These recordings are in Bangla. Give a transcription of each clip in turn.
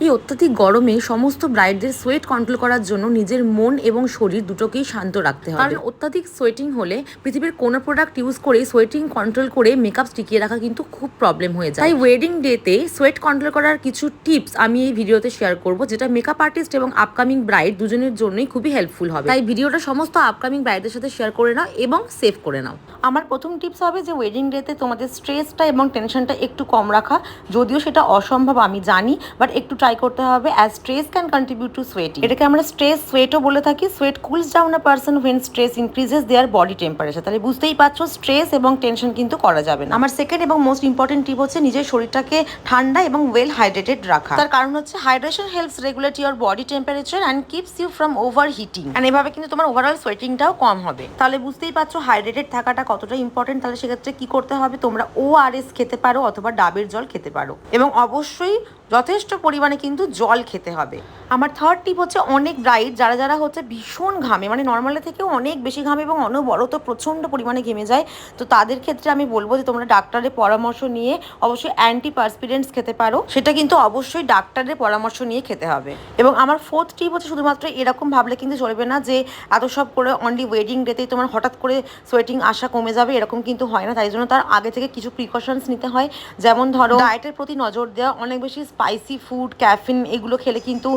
এই অত্যাধিক গরমে সমস্ত ব্রাইডদের সোয়েট কন্ট্রোল করার জন্য নিজের মন এবং শরীর দুটোকেই শান্ত রাখতে হবে। কারণ অত্যাধিক সোয়েটিং হলে পৃথিবীর কোনো প্রোডাক্ট ইউজ করে সোয়েটিং কন্ট্রোল করে মেকআপ টিকিয়ে রাখা কিন্তু খুব প্রবলেম হয়ে যায়। তাই ওয়েডিং ডেতে সোয়েট কন্ট্রোল করার কিছু টিপস আমি এই ভিডিওতে শেয়ার করব, যেটা মেকআপ আর্টিস্ট এবং আপকামিং ব্রাইড দুজনের জন্যই খুবই হেল্পফুল হবে। তাই ভিডিওটা সমস্ত আপকামিং ব্রাইডদের সাথে শেয়ার করে নাও এবং সেভ করে নাও। আমার প্রথম টিপস হবে যে ওয়েডিং ডেতে তোমাদের স্ট্রেসটা এবং টেনশনটা একটু কম রাখা। যদিও সেটা অসম্ভব আমি জানি, বাট একটু ট্রাই করতে হবে। As stress can contribute to sweating, এটাকে আমরা স্ট্রেস সোয়েটও বলে থাকি। Sweat cools down a person when stress increases there body temperature. তাহলে বুঝতেই পারছো স্ট্রেস এবং টেনশন কিন্তু করা যাবে না। আমার সেকেন্ড এবং মোস্ট ইম্পর্টেন্ট টিপ হচ্ছে নিজের শরীরটাকে ঠান্ডা এবং ওয়েল হাইড্রেটেড রাখা। তার কারণ হচ্ছে hydration helps regulate your body temperature and keeps you from overheating, and এভাবে কিন্তু তোমার ওভারঅল সোয়েটিংটাও কম হবে। তাহলে বুঝতেই পারছো হাইড্রেটেড থাকাটা কতটা ইম্পর্টেন্ট। তাহলে সেক্ষেত্রে কি করতে হবে, তোমরা ORS খেতে পারো অথবা ডাবের জল খেতে পারো, এবং অবশ্যই যথেষ্ট পরিমাণে কিন্তু জল খেতে হবে। আমার থার্ড টিপ হচ্ছে অনেক ব্রাইড যারা হচ্ছে ভীষণ ঘামে, মানে নর্মালের থেকেও অনেক বেশি ঘামে এবং অনবরত প্রচণ্ড পরিমাণে ঘেমে যায়। তো তাদের ক্ষেত্রে আমি বলবো যে তোমরা ডাক্তারের পরামর্শ নিয়ে অবশ্যই অ্যান্টিপারস্পিরেন্টস খেতে পারো। সেটা কিন্তু অবশ্যই ডাক্তারের পরামর্শ নিয়ে খেতে হবে। এবং আমার ফোর্থ টিপ হচ্ছে শুধুমাত্র এরকম ভাবলে কিন্তু চলবে না যে এত সব করে অনলি ওয়েডিং ডেতেই তোমার হঠাৎ করে সোয়েটিং আসা কমে যাবে, এরকম কিন্তু হয় না। তাই জন্য তার আগে থেকে কিছু প্রিকশনস নিতে হয়। যেমন ধরো ডায়েটের প্রতি নজর দেওয়া, অনেক বেশি স্পাইসি ফুড, ক্যাফিন এগুলো খেলে কিন্তু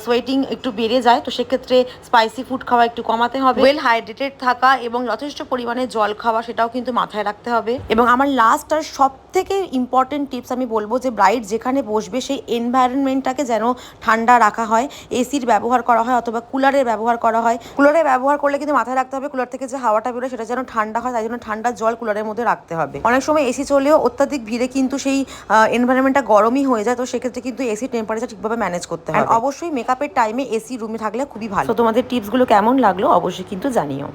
সোয়েটিং একটু বেড়ে যায়। তো সেক্ষেত্রে স্পাইসি ফুড খাওয়া একটু কমাতে হবে। ওয়েল হাইড্রেটেড থাকা এবং যথেষ্ট পরিমাণে জল খাওয়া সেটাও কিন্তু মাথায় রাখতে হবে। এবং আমার লাস্ট আর সব থেকে ইম্পর্টেন্ট টিপস আমি বলবো যে ব্রাইড যেখানে বসবে সেই এনভায়রনমেন্টটাকে যেন ঠান্ডা রাখা হয়। এসির ব্যবহার করা হয় অথবা কুলারের ব্যবহার করা হয়। কুলারের ব্যবহার করলে কিন্তু মাথায় রাখতে হবে কুলার থেকে যে হাওয়াটা বেরোয় সেটা যেন ঠান্ডা হয়, তাই জন্য ঠান্ডা জল কুলারের মধ্যে রাখতে হবে। অনেক সময় এসি চলেও অত্যাধিক ভিড়ে কিন্তু সেই এনভায়রনমেন্টটা গরমই হয়ে যায়। তো সেক্ষেত্রে কিন্তু এসি টেম্পারেচার ঠিকভাবে ম্যানেজ করতে হবে। অবশ্যই মেকআপের টাইমে এসি রুমে থাকলে খুবই ভালো। তো তোমাদের টিপসগুলো কেমন লাগলো অবশ্যই কিন্তু জানিও।